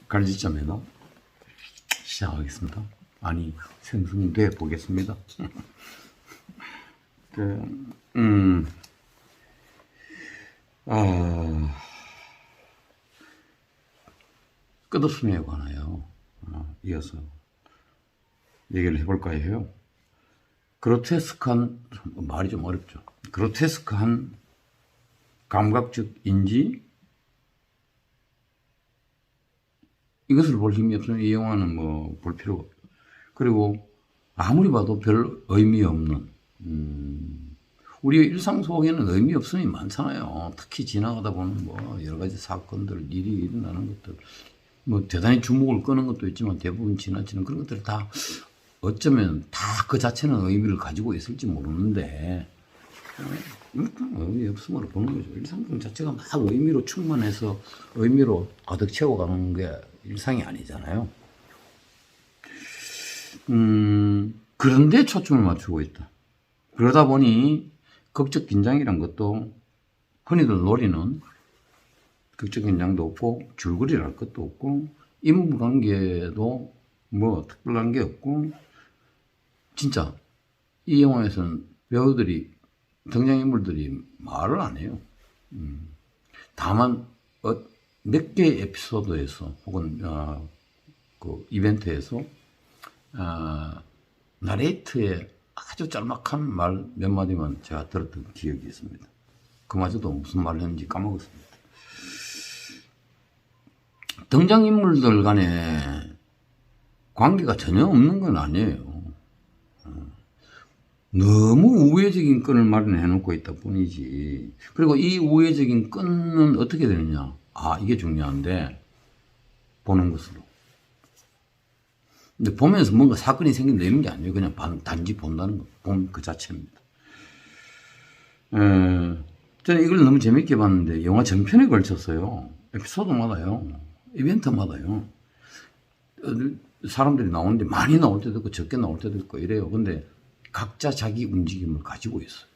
갈지점에서 시작하겠습니다. 아니, 생성돼 보겠습니다. 끝없음에 관하여 이어서 얘기를 해볼까 해요. 그로테스크한, 말이 좀 어렵죠. 그로테스크한 감각적 인지, 이것을 볼 힘이 없으면 이 영화는 뭐 볼 필요가 없죠. 그리고 아무리 봐도 별 의미 없는, 우리 일상 속에는 의미 없음이 많잖아요. 특히 지나가다 보면 뭐 여러 가지 사건들, 일이 일어나는 것들, 뭐 대단히 주목을 끄는 것도 있지만 대부분 지나치는 그런 것들 다 어쩌면 다 그 자체는 의미를 가지고 있을지 모르는데, 의미 없음으로 보는 거죠. 일상 자체가 막 의미로 충만해서 의미로 가득 채워가는 게 일상이 아니잖아요. 그런데 초점을 맞추고 있다. 그러다 보니 극적 긴장이란 것도 흔히들 노리는 극적 긴장도 없고 줄거리랄 것도 없고 인물관계도 뭐 특별한 게 없고, 진짜 이 영화에서는 배우들이, 등장인물들이 말을 안 해요. 다만 몇 개의 에피소드에서 혹은 그 이벤트에서 나레이트의 아주 짤막한 말 몇 마디만 제가 들었던 기억이 있습니다. 그마저도 무슨 말을 했는지 까먹었습니다. 등장인물들 간에 관계가 전혀 없는 건 아니에요. 너무 우회적인 끈을 마련해 놓고 있다 뿐이지. 그리고 이 우회적인 끈은 어떻게 되느냐. 이게 중요한데, 보는 것으로. 근데 보면서 뭔가 사건이 생긴다 이런 게 아니에요. 그냥 단지 본다는 거, 본 그 자체입니다. 저는 이걸 너무 재밌게 봤는데, 영화 전편에 걸쳤어요. 에피소드마다요. 이벤트마다요. 사람들이 나오는데 많이 나올 때도 있고 적게 나올 때도 있고 이래요. 근데 각자 자기 움직임을 가지고 있어요.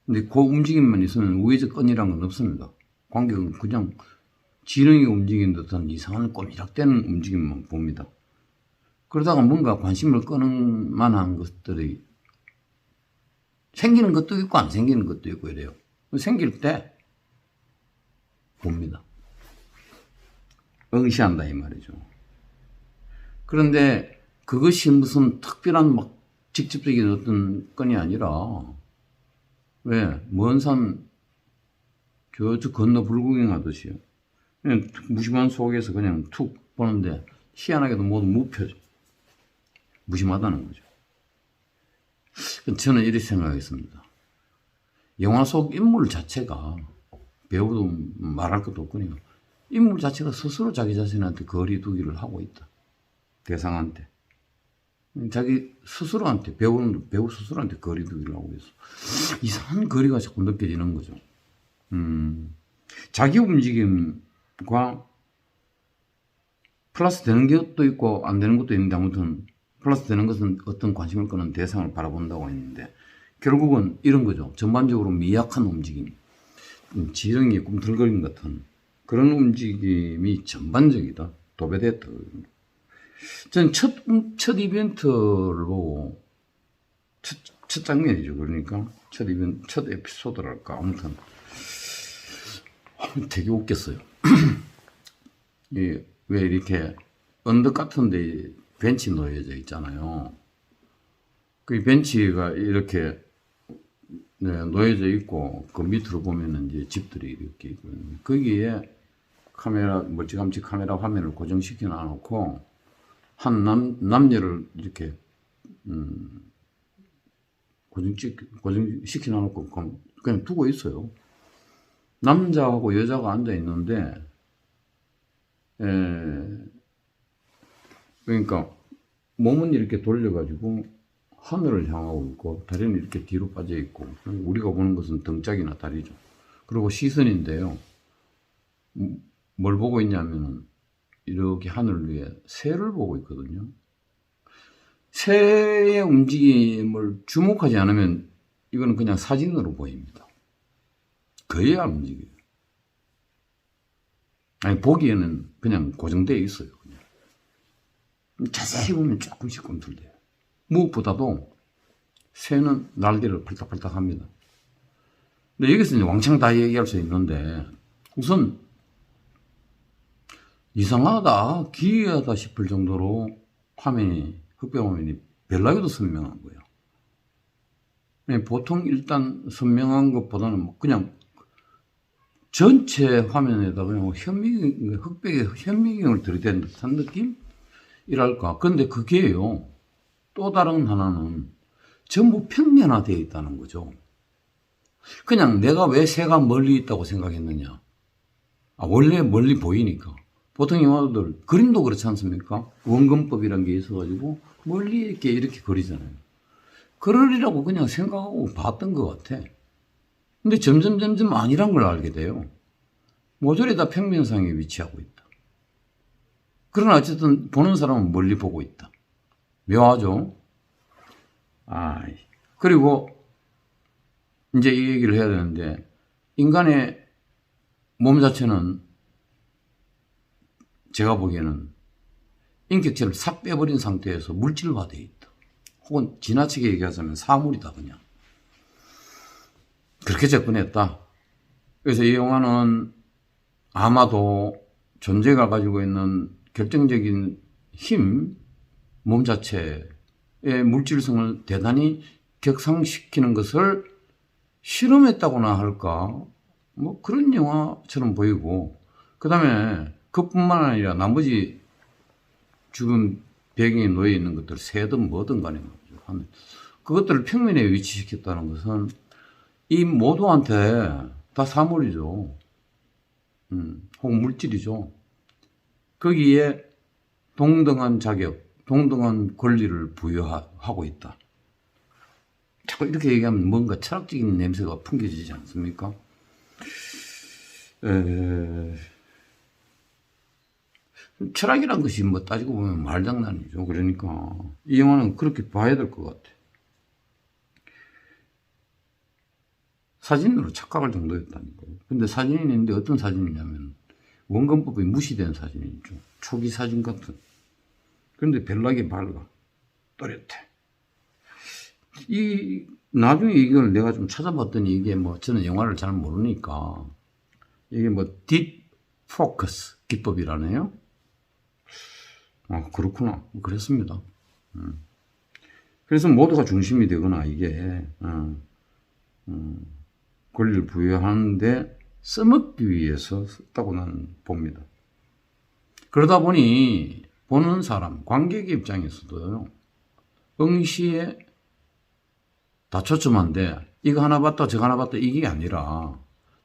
근데 그 움직임만 있으면 우회적 끈이라는 건 없습니다. 관객은 그냥 지렁이 움직이는 듯한 이상한 꼬미락대는 움직임만 봅니다. 그러다가 뭔가 관심을 끄는 만한 것들이 생기는 것도 있고 안 생기는 것도 있고 이래요. 생길 때 봅니다. 응시한다 이 말이죠. 그런데 그것이 무슨 특별한 막 직접적인 어떤 건이 아니라, 왜 먼 산 저 건너 불구경하듯이요. 그냥 무심한 속에서 그냥 툭 보는데 희한하게도 모두 무표죠. 무심하다는 거죠. 저는 이렇게 생각했습니다. 영화 속 인물 자체가, 배우도 말할 것도 없거든요. 인물 자체가 스스로 자기 자신한테 거리 두기를 하고 있다. 대상한테. 자기 스스로한테, 배우 스스로한테 거리 두기를 하고 있어. 이상한 거리가 자꾸 느껴지는 거죠. 자기 움직임과 플러스 되는 것도 있고 안 되는 것도 있는데, 아무튼 플러스 되는 것은 어떤 관심을 끄는 대상을 바라본다고 했는데, 결국은 이런 거죠. 전반적으로 미약한 움직임, 지렁이 꿈틀거림 같은 그런 움직임이 전반적이다. 도배됐다. 저는 첫 이벤트를 보고, 첫 장면이죠. 그러니까 첫 에피소드랄까. 아무튼 되게 웃겼어요. 왜 이렇게 언덕 같은데 벤치 놓여져 있잖아요. 그 벤치가 이렇게 놓여져 있고, 그 밑으로 보면은 이제 집들이 이렇게 있거든요. 거기에 멀찌감치 카메라 화면을 고정시켜 놔놓고, 한 남녀를 이렇게, 고정시켜 놔놓고 그냥 두고 있어요. 남자하고 여자가 앉아 있는데, 그러니까 몸은 이렇게 돌려가지고 하늘을 향하고 있고, 다리는 이렇게 뒤로 빠져 있고, 우리가 보는 것은 등짝이나 다리죠. 그리고 시선인데요. 뭘 보고 있냐면은, 이렇게 하늘 위에 새를 보고 있거든요. 새의 움직임을 주목하지 않으면 이거는 그냥 사진으로 보입니다. 거의 안 움직여요. 아니, 보기에는 그냥 고정되어 있어요. 그냥. 자세히 보면 조금씩 꿈틀대요. 무엇보다도 새는 날개를 펄딱펄딱 합니다. 근데 여기서 이제 왕창 다 얘기할 수 있는데, 우선, 이상하다, 기이하다 싶을 정도로 흑백 화면이 별나게도 선명한 거예요. 보통 일단 선명한 것보다는 그냥 전체 화면에다 그냥 흑백의 현미경을 들이댄 듯한 느낌이랄까. 근데 그게요, 또 다른 하나는 전부 평면화되어 있다는 거죠. 그냥 내가 왜 새가 멀리 있다고 생각했느냐. 원래 멀리 보이니까. 보통 영화들, 그림도 그렇지 않습니까? 원근법이란 게 있어가지고 멀리 이렇게 그리잖아요. 그러리라고 그냥 생각하고 봤던 것 같아. 근데 점점 아니란 걸 알게 돼요. 모조리 다 평면상에 위치하고 있다. 그러나 어쨌든 보는 사람은 멀리 보고 있다. 묘하죠? 그리고 이제 이 얘기를 해야 되는데, 인간의 몸 자체는 제가 보기에는 인격체를 싹 빼버린 상태에서 물질화되어 있다. 혹은 지나치게 얘기하자면 사물이다, 그냥. 그렇게 접근했다. 그래서 이 영화는 아마도 존재가 가지고 있는 결정적인 힘, 몸 자체의 물질성을 대단히 격상시키는 것을 실험했다고나 할까? 뭐 그런 영화처럼 보이고, 그 다음에 그뿐만 아니라 나머지 주변 배경에 놓여 있는 것들, 새든 뭐든 간에 그것들을 평면에 위치시켰다는 것은 이 모두한테 다 사물이죠. 혹은 물질이죠. 거기에 동등한 자격, 동등한 권리를 부여하고 있다. 자꾸 이렇게 얘기하면 뭔가 철학적인 냄새가 풍겨지지 않습니까? 철학이란 것이 뭐 따지고 보면 말장난이죠. 그러니까 이 영화는 그렇게 봐야 될 것 같아. 사진으로 착각할 정도였다니까요. 근데 사진이 있는데 어떤 사진이냐면 원근법이 무시된 사진이죠. 초기 사진 같은. 그런데 별나게 밝아. 또렷해. 나중에 이걸 내가 좀 찾아봤더니 이게 뭐 저는 영화를 잘 모르니까 이게 뭐 딥 포커스 기법이라네요. 그렇구나. 그랬습니다. 그래서 모두가 중심이 되거나 이게 권리를 부여하는데 써먹기 위해서 썼다고 나는 봅니다. 그러다 보니 보는 사람, 관객의 입장에서도요, 응시에 다 초점한데 이거 하나 봤다 저거 하나 봤다 이게 아니라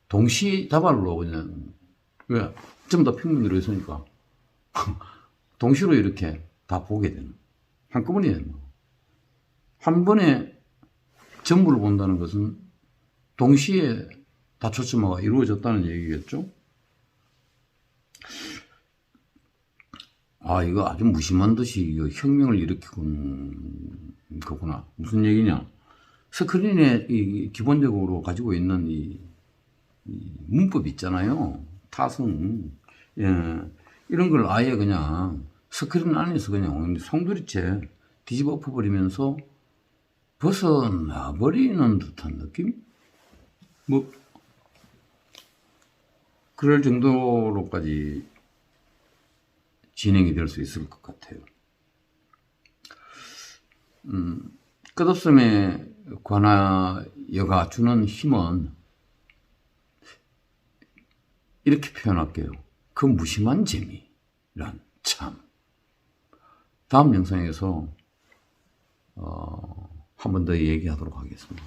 동시다발로 그냥, 왜? 전부 다 평면으로 있으니까 동시로 이렇게 다 보게 되는, 한꺼번에 한 번에 전부를 본다는 것은 동시에 다 초점화가 이루어졌다는 얘기겠죠? 이거 아주 무심한 듯이 이거 혁명을 일으키는 거구나. 무슨 얘기냐? 스크린에 기본적으로 가지고 있는 이 문법 있잖아요. 타성. 이런 걸 아예 그냥 스크린 안에서 그냥 송두리째 뒤집어 엎어버리면서 벗어나버리는 듯한 느낌? 뭐, 그럴 정도로까지 진행이 될 수 있을 것 같아요. 끝없음에 관하여가 주는 힘은 이렇게 표현할게요. 그 무심한 재미란 참. 다음 영상에서 한 번 더 얘기하도록 하겠습니다.